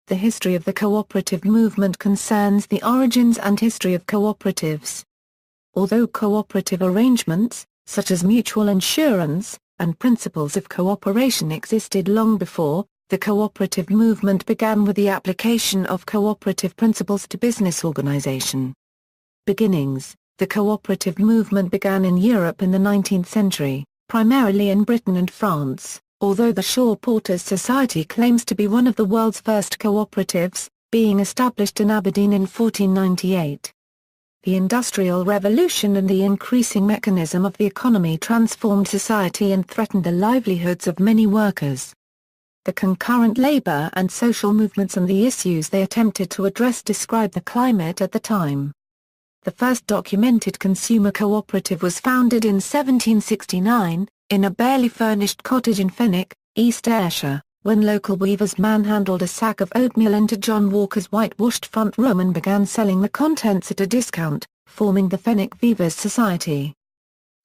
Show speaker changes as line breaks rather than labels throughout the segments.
The history of the cooperative movement concerns the origins and history of cooperatives. Although cooperative arrangements, such as mutual insurance, and principles of cooperation existed long before, the cooperative movement began with the application of cooperative principles to business organization. Beginnings. The cooperative movement began in Europe in the 19th century, primarily in Britain and France, although the Shaw Porters Society claims to be one of the world's first cooperatives, being established in Aberdeen in 1498. The Industrial Revolution and the increasing mechanism of the economy transformed society and threatened the livelihoods of many workers. The concurrent labor and social movements and the issues they attempted to address describe the climate at the time. The first documented consumer cooperative was founded in 1769, in a barely furnished cottage in Fenwick, East Ayrshire, when local weavers manhandled a sack of oatmeal into John Walker's whitewashed front room and began selling the contents at a discount, forming the Fenwick Weavers' Society.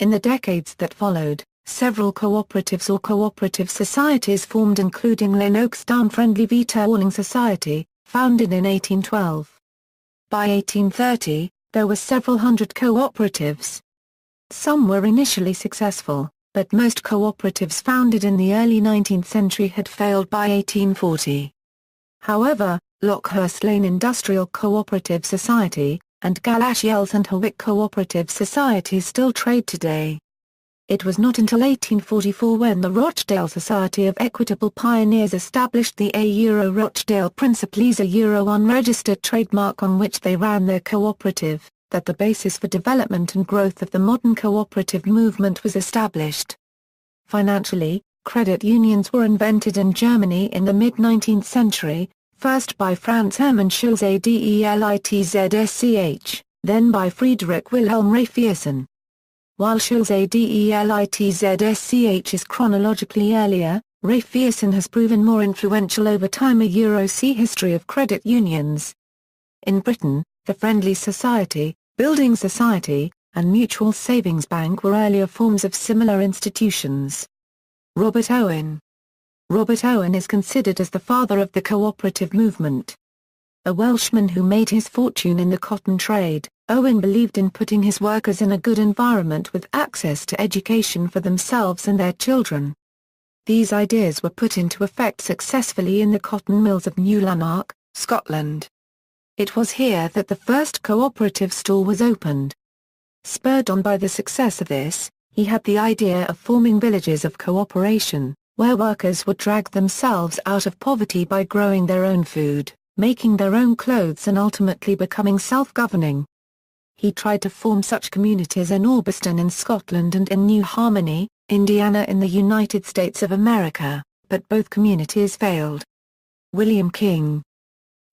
In the decades that followed, several cooperatives or cooperative societies formed, including Lanark's Down-Friendly Vita Awning Society, founded in 1812. By 1830, there were several hundred cooperatives. Some were initially successful, but most cooperatives founded in the early 19th century had failed by 1840. However, Lockhurst Lane Industrial Cooperative Society, and Galashiels and Hawick Cooperative Societies still trade today. It was not until 1844 when the Rochdale Society of Equitable Pioneers established the Rochdale Principles, a unregistered trademark on which they ran their cooperative, that the basis for development and growth of the modern cooperative movement was established. Financially, credit unions were invented in Germany in the mid-19th century, first by Franz Hermann Schulze Delitschsch, then by Friedrich Wilhelm Raiffeisen. While Schulze Delitschsch is chronologically earlier, Raiffeisen has proven more influential over time. See History of credit unions. In Britain, the Friendly Society, Building Society, and Mutual Savings Bank were earlier forms of similar institutions. Robert Owen. Robert Owen is considered as the father of the cooperative movement. A Welshman who made his fortune in the cotton trade, Owen believed in putting his workers in a good environment with access to education for themselves and their children. These ideas were put into effect successfully in the cotton mills of New Lanark, Scotland. It was here that the first cooperative store was opened. Spurred on by the success of this, he had the idea of forming villages of cooperation, where workers would drag themselves out of poverty by growing their own food, making their own clothes and ultimately becoming self-governing. He tried to form such communities in Orbiston in Scotland and in New Harmony, Indiana in the United States of America, but both communities failed. William King.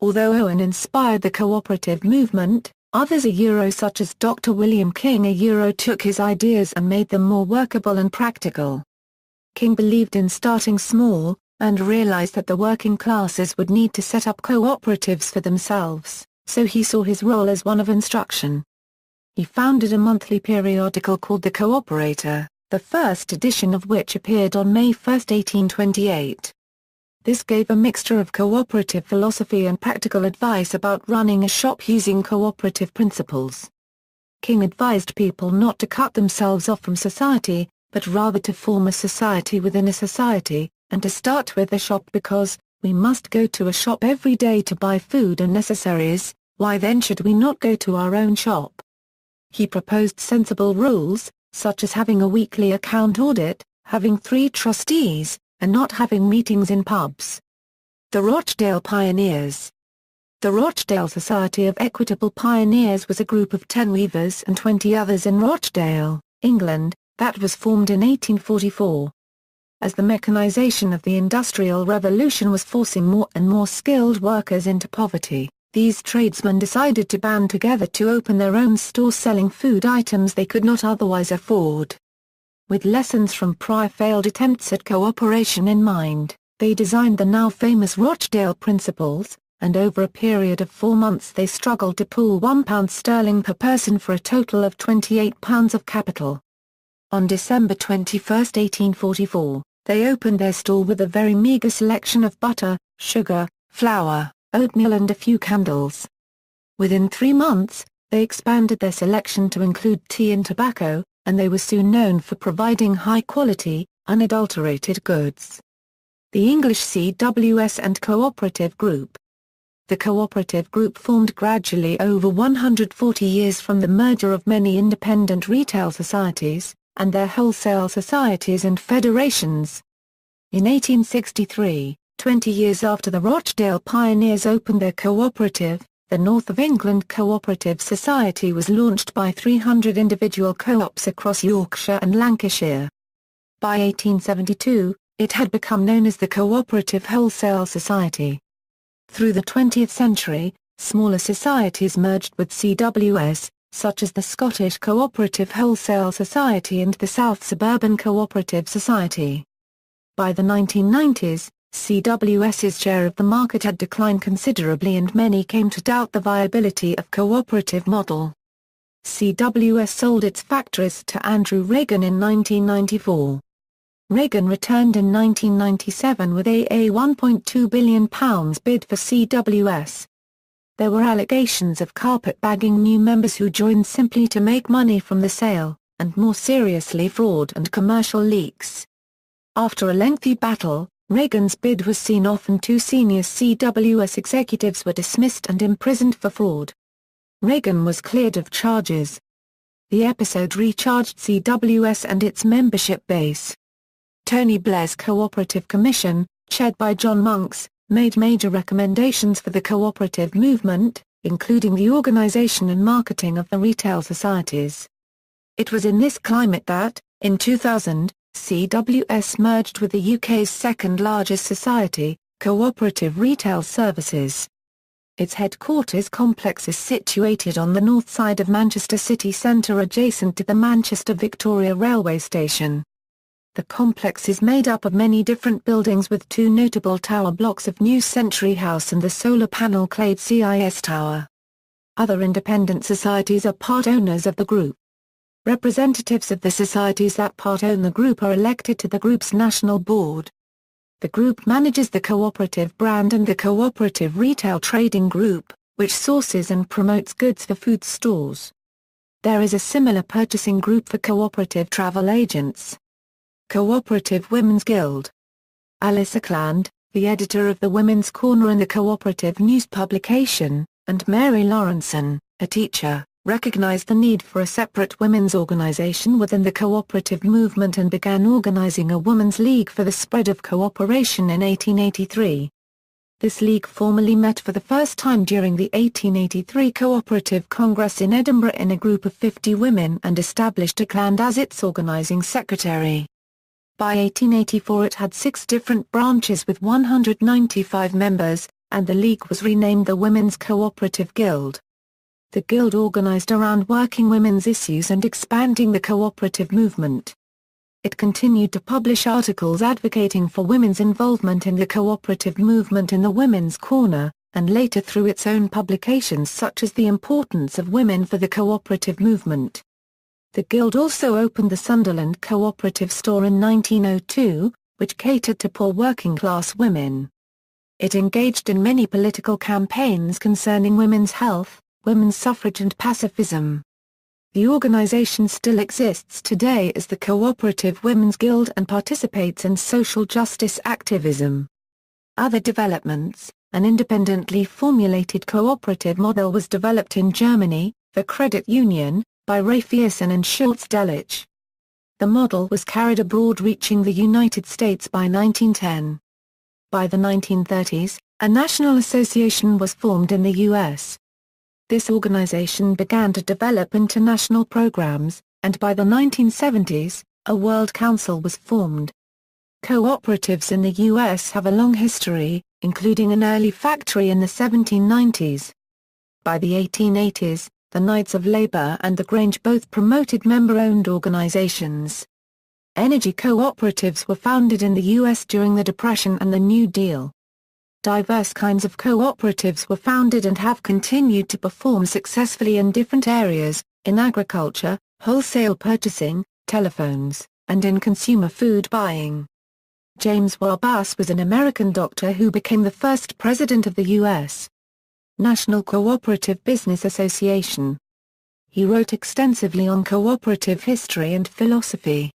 Although Owen inspired the cooperative movement, others such as Dr. William King took his ideas and made them more workable and practical. King believed in starting small, and realized that the working classes would need to set up cooperatives for themselves, so he saw his role as one of instruction. He founded a monthly periodical called The Cooperator, the first edition of which appeared on May 1, 1828. This gave a mixture of cooperative philosophy and practical advice about running a shop using cooperative principles. King advised people not to cut themselves off from society, but rather to form a society within a society, and to start with a shop because, we must go to a shop every day to buy food and necessaries, why then should we not go to our own shop? He proposed sensible rules, such as having a weekly account audit, having 3 trustees, and not having meetings in pubs. The Rochdale Pioneers. The Rochdale Society of Equitable Pioneers was a group of 10 weavers and 20 others in Rochdale, England, that was formed in 1844. As the mechanization of the Industrial Revolution was forcing more and more skilled workers into poverty, these tradesmen decided to band together to open their own store selling food items they could not otherwise afford. With lessons from prior failed attempts at cooperation in mind, they designed the now famous Rochdale Principles, and over a period of 4 months they struggled to pool £1 per person for a total of £28 of capital. On December 21, 1844, they opened their store with a very meagre selection of butter, sugar, flour, oatmeal and a few candles. Within 3 months, they expanded their selection to include tea and tobacco, and they were soon known for providing high-quality, unadulterated goods. The English CWS and Cooperative Group. The Cooperative Group formed gradually over 140 years from the merger of many independent retail societies, and their wholesale societies and federations. In 1863, 20 years after the Rochdale pioneers opened their cooperative, the North of England Cooperative Society was launched by 300 individual co-ops across Yorkshire and Lancashire. By 1872, it had become known as the Cooperative Wholesale Society. Through the 20th century, smaller societies merged with CWS, such as the Scottish Cooperative Wholesale Society and the South Suburban Cooperative Society. By the 1990s, CWS's share of the market had declined considerably and many came to doubt the viability of cooperative model. CWS sold its factories to Andrew Reagan in 1994. Reagan returned in 1997 with a £1.2 billion bid for CWS. There were allegations of carpetbagging new members who joined simply to make money from the sale, and more seriously fraud and commercial leaks. After a lengthy battle, Reagan's bid was seen off and 2 senior CWS executives were dismissed and imprisoned for fraud. Reagan was cleared of charges. The episode recharged CWS and its membership base. Tony Blair's Cooperative Commission, chaired by John Monks, made major recommendations for the cooperative movement, including the organization and marketing of the retail societies. It was in this climate that, in 2000, CWS merged with the UK's second-largest society, Cooperative Retail Services. Its headquarters complex is situated on the north side of Manchester city centre adjacent to the Manchester Victoria Railway Station. The complex is made up of many different buildings with 2 notable tower blocks of New Century House and the solar panel clad CIS Tower. Other independent societies are part owners of the group. Representatives of the societies that part own the group are elected to the group's national board. The group manages the cooperative brand and the Cooperative Retail Trading Group, which sources and promotes goods for food stores. There is a similar purchasing group for cooperative travel agents. Cooperative Women's Guild. Alice Ackland, the editor of the Women's Corner and the cooperative news publication, and Mary Lawrenson, a teacher, recognized the need for a separate women's organization within the cooperative movement and began organizing a Women's League for the Spread of Cooperation in 1883. This league formally met for the first time during the 1883 Cooperative Congress in Edinburgh in a group of 50 women and established Ackland as its organizing secretary. By 1884 it had 6 different branches with 195 members, and the league was renamed the Women's Cooperative Guild. The guild organized around working women's issues and expanding the cooperative movement. It continued to publish articles advocating for women's involvement in the cooperative movement in the Women's Corner, and later through its own publications such as The Importance of Women for the Cooperative Movement. The Guild also opened the Sunderland Cooperative Store in 1902, which catered to poor working-class women. It engaged in many political campaigns concerning women's health, women's suffrage and pacifism. The organization still exists today as the Cooperative Women's Guild and participates in social justice activism. Other developments: an independently formulated cooperative model was developed in Germany, the credit union, by Raiffeisen and Schultz Delitzsch. The model was carried abroad reaching the United States by 1910. By the 1930s, a national association was formed in the U.S. This organization began to develop international programs, and by the 1970s, a World Council was formed. Cooperatives in the U.S. have a long history, including an early factory in the 1790s. By the 1880s, the Knights of Labor and the Grange both promoted member-owned organizations. Energy cooperatives were founded in the U.S. during the Depression and the New Deal. Diverse kinds of cooperatives were founded and have continued to perform successfully in different areas, in agriculture, wholesale purchasing, telephones, and in consumer food buying. James Warbass was an American doctor who became the first president of the U.S. National Cooperative Business Association. He wrote extensively on cooperative history and philosophy.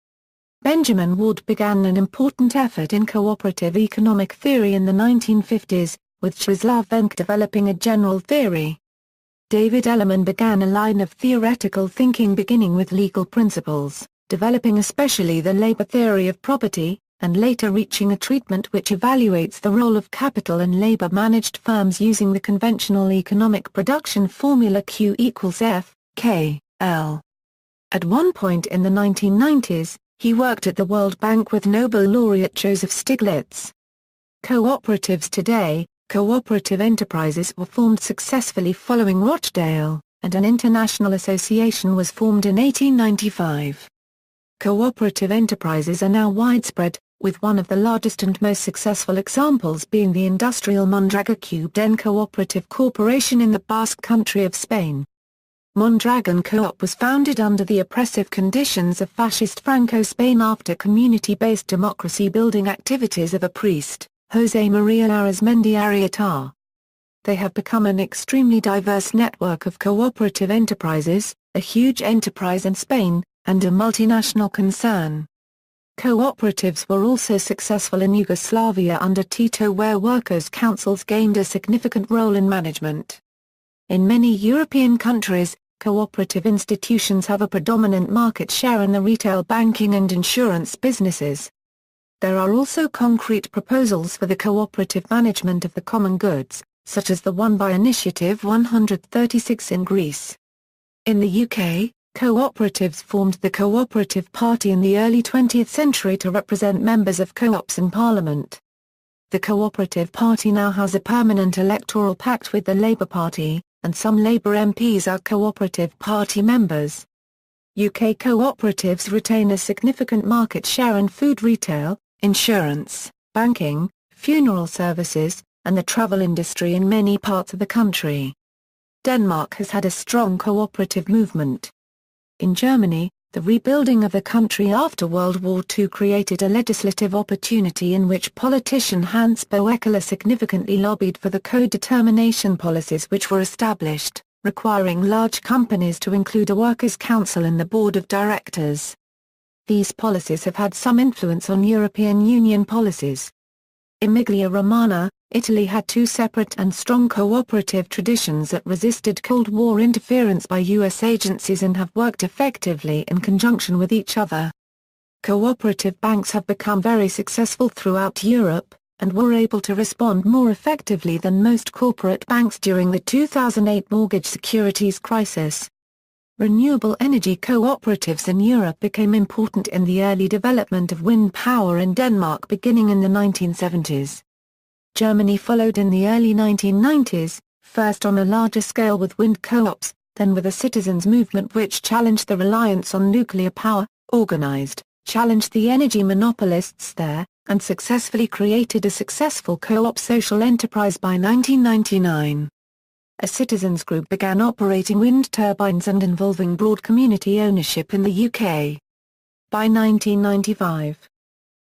Benjamin Ward began an important effort in cooperative economic theory in the 1950s, with Czeslaw Wenck developing a general theory. David Ellerman began a line of theoretical thinking beginning with legal principles, developing especially the labor theory of property, and later reaching a treatment which evaluates the role of capital in labor-managed firms using the conventional economic production formula Q equals F, K, L. At one point in the 1990s, he worked at the World Bank with Nobel laureate Joseph Stiglitz. Cooperatives today. Cooperative enterprises were formed successfully following Rochdale, and an international association was formed in 1895. Cooperative enterprises are now widespread, with one of the largest and most successful examples being the industrial Mondragon Den Cooperative Corporation in the Basque Country of Spain. Mondragon Co-op was founded under the oppressive conditions of fascist Franco Spain after community-based democracy-building activities of a priest, José María Arizmendi Arrieta. They have become an extremely diverse network of cooperative enterprises, a huge enterprise in Spain, and a multinational concern. Cooperatives were also successful in Yugoslavia under Tito, where workers' councils gained a significant role in management. In many European countries, cooperative institutions have a predominant market share in the retail banking and insurance businesses. There are also concrete proposals for the cooperative management of the common goods, such as the one by Initiative 136 in Greece. In the UK, cooperatives formed the Cooperative Party in the early 20th century to represent members of co-ops in Parliament. The Cooperative Party now has a permanent electoral pact with the Labour Party, and some Labour MPs are Cooperative Party members. UK cooperatives retain a significant market share in food retail, insurance, banking, funeral services, and the travel industry in many parts of the country. Denmark has had a strong cooperative movement. In Germany, the rebuilding of the country after World War II created a legislative opportunity in which politician Hans Boeckler significantly lobbied for the co-determination policies which were established, requiring large companies to include a workers' council in the board of directors. These policies have had some influence on European Union policies. Emilia-Romagna, Italy had two separate and strong cooperative traditions that resisted Cold War interference by U.S. agencies and have worked effectively in conjunction with each other. Cooperative banks have become very successful throughout Europe, and were able to respond more effectively than most corporate banks during the 2008 mortgage securities crisis. Renewable energy cooperatives in Europe became important in the early development of wind power in Denmark beginning in the 1970s. Germany followed in the early 1990s, first on a larger scale with wind co-ops, then with a citizens' movement which challenged the reliance on nuclear power, challenged the energy monopolists there, and successfully created a successful co-op social enterprise by 1999. A citizens group began operating wind turbines and involving broad community ownership in the UK. By 1995,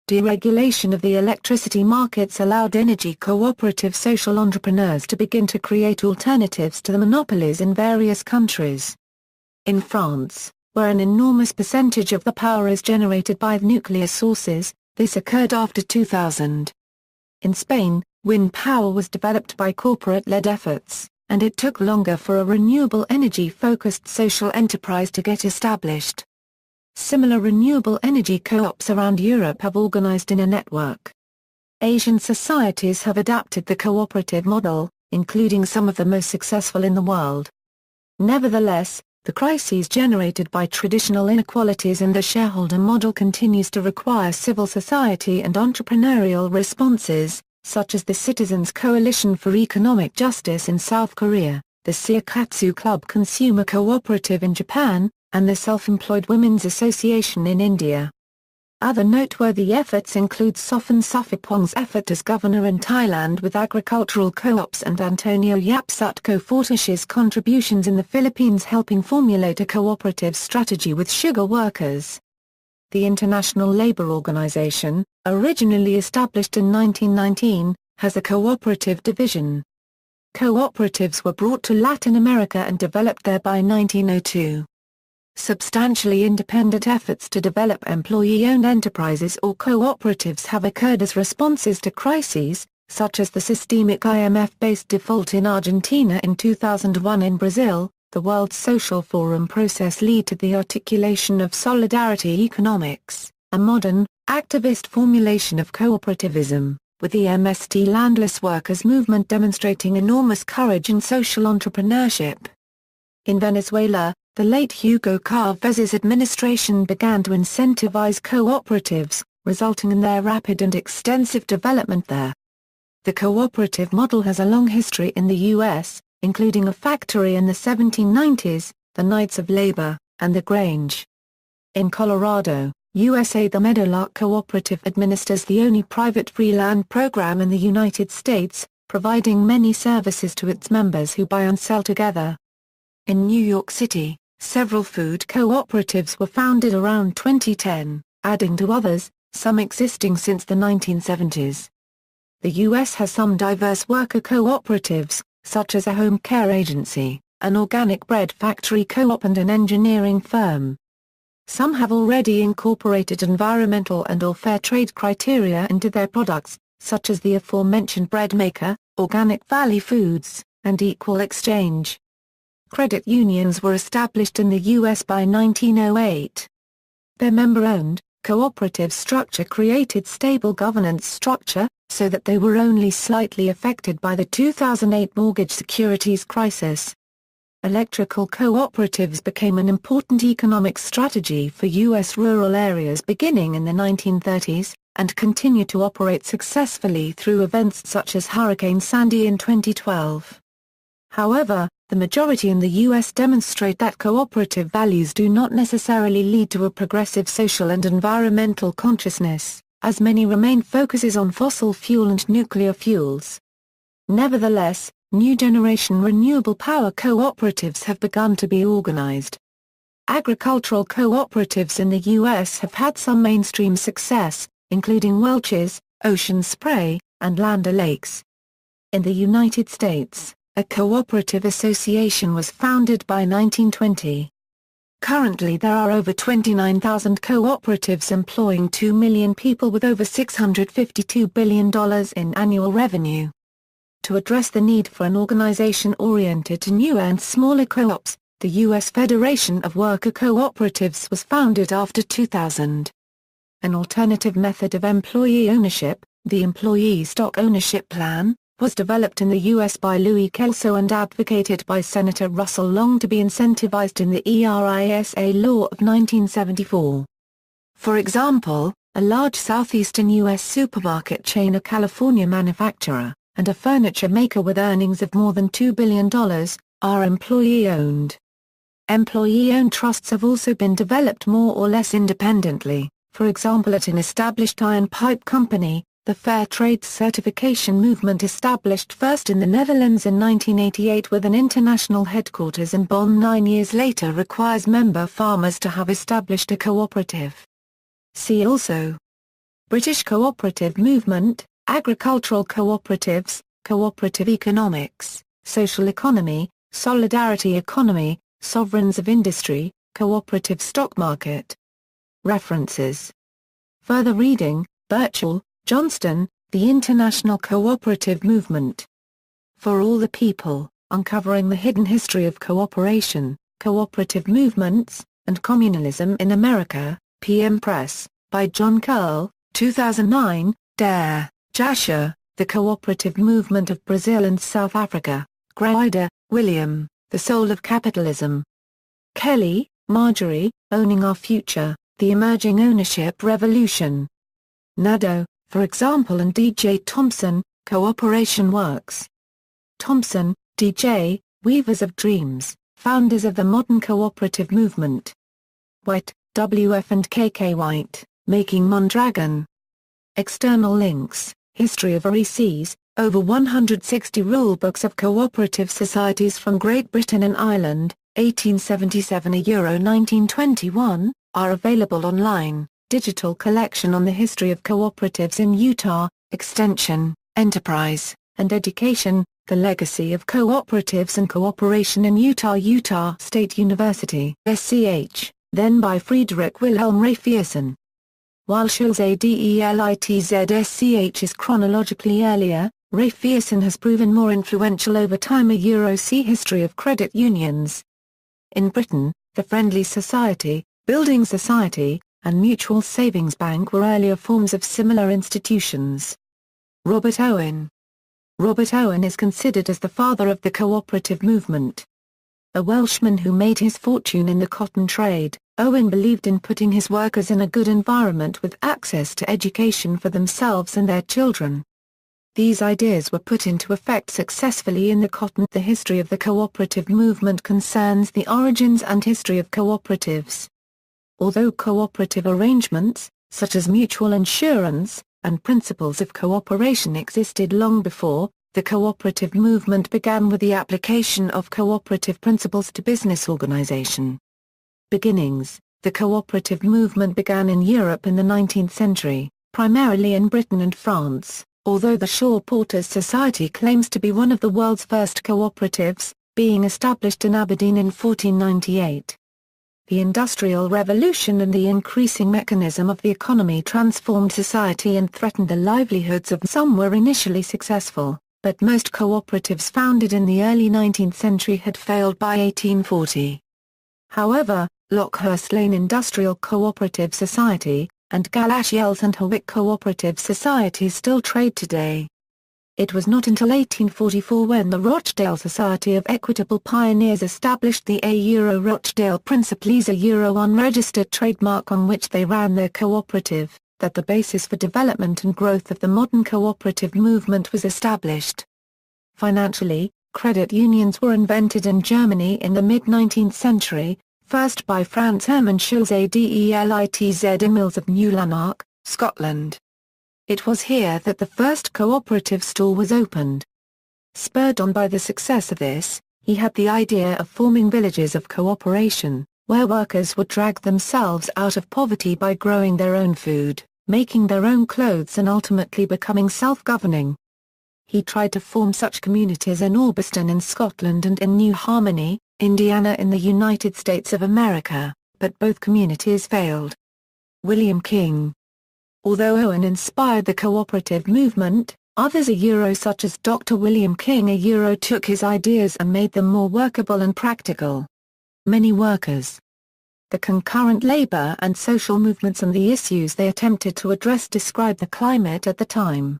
deregulation of the electricity markets allowed energy cooperative social entrepreneurs to begin to create alternatives to the monopolies in various countries. In France, where an enormous percentage of the power is generated by nuclear sources, this occurred after 2000. In Spain, wind power was developed by corporate-led efforts, and it took longer for a renewable energy-focused social enterprise to get established. Similar renewable energy co-ops around Europe have organized in a network. Asian societies have adapted the cooperative model, including some of the most successful in the world. Nevertheless, the crises generated by traditional inequalities in the shareholder model continues to require civil society and entrepreneurial responses, such as the Citizens Coalition for Economic Justice in South Korea, the Seikatsu Club Consumer Cooperative in Japan, and the Self-Employed Women's Association in India. Other noteworthy efforts include Sophan Suphapong's effort as governor in Thailand with agricultural co-ops and Antonio Yapsutko Fortish's contributions in the Philippines helping formulate a cooperative strategy with sugar workers. the International Labour Organization, originally established in 1919, has a cooperative division. Cooperatives were brought to Latin America and developed there by 1902. Substantially independent efforts to develop employee-owned enterprises or cooperatives have occurred as responses to crises, such as the systemic IMF-based default in Argentina in 2001. In Brazil, the World Social Forum process led to the articulation of solidarity economics, a modern, activist formulation of cooperativism, with the MST landless workers movement demonstrating enormous courage in social entrepreneurship. In Venezuela, the late Hugo Chávez's administration began to incentivize cooperatives, resulting in their rapid and extensive development there. The cooperative model has a long history in the U.S., including a factory in the 1790s, the Knights of Labor, and the Grange. In Colorado, USA, the Meadowlark Cooperative administers the only private free land program in the United States, providing many services to its members who buy and sell together. In New York City, several food cooperatives were founded around 2010, adding to others, some existing since the 1970s. The U.S. has some diverse worker cooperatives, such as a home care agency, an organic bread factory co-op and an engineering firm. Some have already incorporated environmental and/or fair trade criteria into their products, such as the aforementioned bread maker, Organic Valley Foods, and Equal Exchange. Credit unions were established in the U.S. by 1908. Their member-owned, cooperative structure created stable governance structure, so that they were only slightly affected by the 2008 mortgage securities crisis. Electrical cooperatives became an important economic strategy for U.S. rural areas beginning in the 1930s, and continue to operate successfully through events such as Hurricane Sandy in 2012. However, the majority in the U.S. demonstrate that cooperative values do not necessarily lead to a progressive social and environmental consciousness, as many remain focuses on fossil fuel and nuclear fuels. Nevertheless, new generation renewable power cooperatives have begun to be organized. Agricultural cooperatives in the U.S. have had some mainstream success, including Welch's, Ocean Spray, and Land O'Lakes. In the United States, a cooperative association was founded by 1920. Currently there are over 29,000 cooperatives employing 2 million people with over $652 billion in annual revenue. To address the need for an organization oriented to newer and smaller co-ops, the U.S. Federation of Worker Cooperatives was founded after 2000. An alternative method of employee ownership, the Employee Stock Ownership Plan, was developed in the U.S. by Louis Kelso and advocated by Senator Russell Long to be incentivized in the ERISA law of 1974. For example, a large southeastern U.S. supermarket chain, a California manufacturer, and a furniture maker with earnings of more than $2 billion, are employee-owned. Employee-owned trusts have also been developed more or less independently, for example at an established iron pipe company. The Fair Trade Certification movement established first in the Netherlands in 1988 with an international headquarters in Bonn 9 years later requires member farmers to have established a cooperative. See also: British Cooperative Movement, Agricultural Cooperatives, Cooperative Economics, Social Economy, Solidarity Economy, Sovereigns of Industry, Cooperative Stock Market. References. Further reading: Birchall, Johnston, The International Cooperative Movement. For All the People, Uncovering the Hidden History of Cooperation, Cooperative Movements, and Communalism in America, PM Press, by John Curl, 2009, Dare, Jasher, The Cooperative Movement of Brazil and South Africa, Greider, William, The Soul of Capitalism. Kelly, Marjorie, Owning Our Future, The Emerging Ownership Revolution. Nadeau, for example, and D.J. Thompson, Cooperation Works. Thompson, D.J., Weavers of Dreams, Founders of the Modern Cooperative Movement. White, W.F. and K.K. White, Making Mondragon. External links: History of RECs, over 160 rulebooks of cooperative societies from Great Britain and Ireland, 1877–1921, are available online. digital collection on the history of cooperatives in Utah, extension, enterprise, and education, The Legacy of Cooperatives and Cooperation in Utah, Utah State University, SCH, then by Friedrich Wilhelm Raiffeisen. While Schulze Delitz is chronologically earlier, Raiffeisen has proven more influential over time. See History of Credit Unions. In Britain, the Friendly Society, Building Society, and Mutual Savings Bank were earlier forms of similar institutions. Robert Owen. Robert Owen is considered as the father of the cooperative movement. A Welshman who made his fortune in the cotton trade, Owen believed in putting his workers in a good environment with access to education for themselves and their children. These ideas were put into effect successfully in the cotton. The history of the cooperative movement concerns the origins and history of cooperatives. Although cooperative arrangements, such as mutual insurance, and principles of cooperation existed long before, the cooperative movement began with the application of cooperative principles to business organization. Beginnings. The cooperative movement began in Europe in the 19th century, primarily in Britain and France, although the Shaw Porters Society claims to be one of the world's first cooperatives, being established in Aberdeen in 1498. The Industrial Revolution and the increasing mechanism of the economy transformed society and threatened the livelihoods of some. Were initially successful, but most cooperatives founded in the early 19th century had failed by 1840. However, Lockhurst Lane Industrial Cooperative Society, and Galashiels and Hawick Cooperative Societies still trade today. It was not until 1844 when the Rochdale Society of Equitable Pioneers established the Rochdale Principles, a unregistered trademark on which they ran their cooperative, that the basis for development and growth of the modern cooperative movement was established. Financially, credit unions were invented in Germany in the mid-19th century, first by Franz Hermann Schulze Delitz in Mills of New Lanark, Scotland. It was here that the first cooperative store was opened. Spurred on by the success of this, he had the idea of forming villages of cooperation, where workers would drag themselves out of poverty by growing their own food, making their own clothes and ultimately becoming self-governing. He tried to form such communities in Orbiston in Scotland and in New Harmony, Indiana in the United States of America, but both communities failed. William King. Although Owen inspired the cooperative movement, others such as Dr. William King took his ideas and made them more workable and practical. Many workers. The concurrent labor and social movements and the issues they attempted to address describe the climate at the time.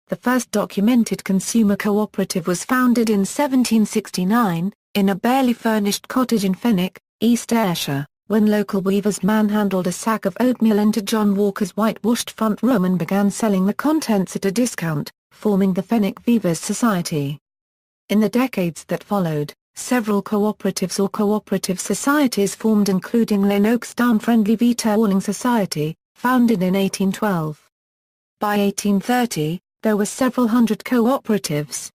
The first documented consumer cooperative was founded in 1769, in a barely furnished cottage in Fenwick, East Ayrshire, when local weavers manhandled a sack of oatmeal into John Walker's whitewashed front room and began selling the contents at a discount, forming the Fenwick Weavers' Society. In the decades that followed, several cooperatives or cooperative societies formed, including Lanark's Down Friendly Vita Awning Society, founded in 1812. By 1830, there were several hundred cooperatives,